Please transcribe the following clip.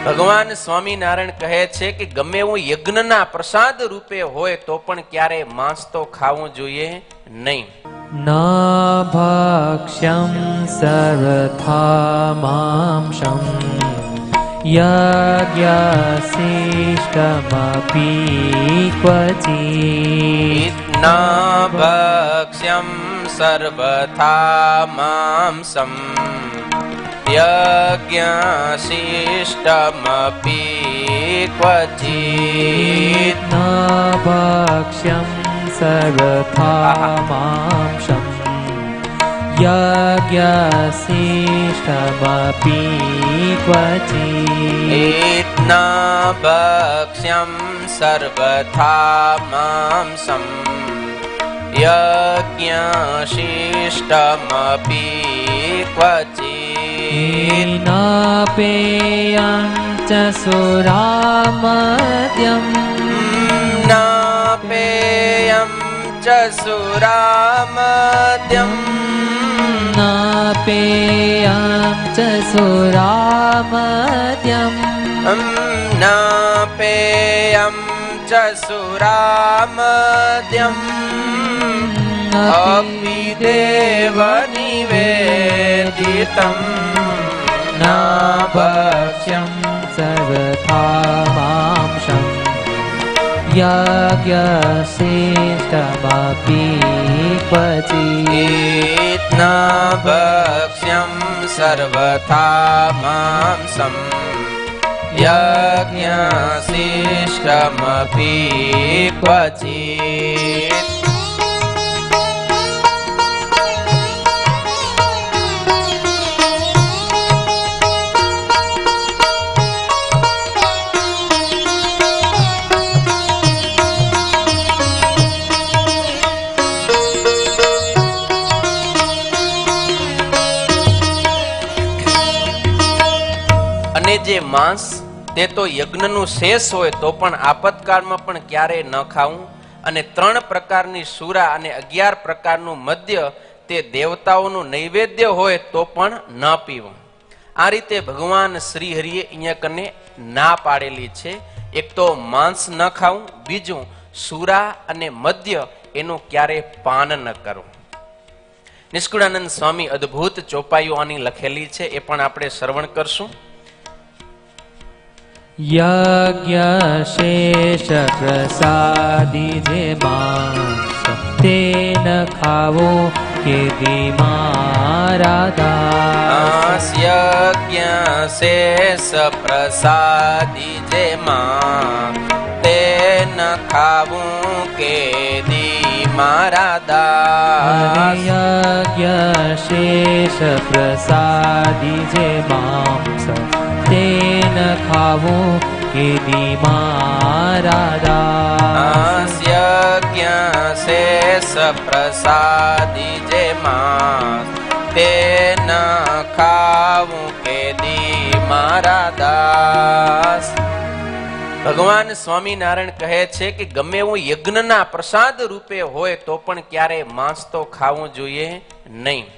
ભગવાન સ્વામિનારાયણ કહે છે કે ગમે એવું યજ્ઞના પ્રસાદ રૂપે હોય તો પણ ક્યારે માંસ તો ખાવું જોઈએ નહીં. ન ભક્ષ્યં સર્વથા માંસં યજ્ઞશિષ્ટમપી ક્વચિત. ન ભક્ષ્યં સર્વથા માંસં યજ્ઞશિષ્ટમપી ક્વચિત. ન ભક્ષ્યં સર્વથા માંસં યજ્ઞશિષ્ટમપી ક્વચિત. ન ભક્ષ્યં સર્વથા માંસં યજ્ઞશિષ્ટમપી ક્વચિત. ન પેયં ચ સુરામદ્યં ન પેયં ચ સુરામદ્યં ન પેયં ચ સુરામદ્યં ન પેયં ચ સુરામદ્યં અપિદેવ નિવેદિતં. ન ભક્ષ્યં સર્વથા માંસં યજ્ઞશિષ્ટમપી ક્વચિત. ન ભક્ષ્યં સર્વથા માંસં યજ્ઞશિષ્ટમપી ક્વચિત. અને જે માંસ તે તો યજ્ઞનું શેષ હોય તો પણ આપતકાળમાં પણ ક્યારેય ન ખાવું. અને 3 પ્રકારની સુરા અને 11 પ્રકારનું મદ્ય તે દેવતાઓનું નૈવેદ્ય હોય તો પણ ન પીવું. આ રીતે ભગવાન શ્રી હરિએ અહીંયા કને ના પાડેલી છે. એક તો માંસ ન ખાવું, બીજું સુરા અને મદ્ય એનું ક્યારેય પાન ન કરવું. નિષ્કુળાનંદ સ્વામી અદ્ભુત ચોપાઈઓ આની લખેલી છે, એ પણ આપણે શ્રવણ કરશું. યજ્ઞશેષ પ્રસાદી જે માંસ તેન ખાવો કે મારા દાસ. યજ્ઞશેષ પ્રસાદી જે માં તેન ખાવું કે મારા દાસ. યજ્ઞશેષ પ્રસાદી જે માંસ તેન ખાવું કે મારા દાસ. યજ્ઞશેષ પ્રસાદી જે માંસ તેન ખાવું કે મારા દાસ. ભગવાન સ્વામિનારાયણ કહે છે કે ગમે એવું યજ્ઞના પ્રસાદ રૂપે હોય તો પણ ક્યારે માંસ તો ખાવું જોઈએ નહીં.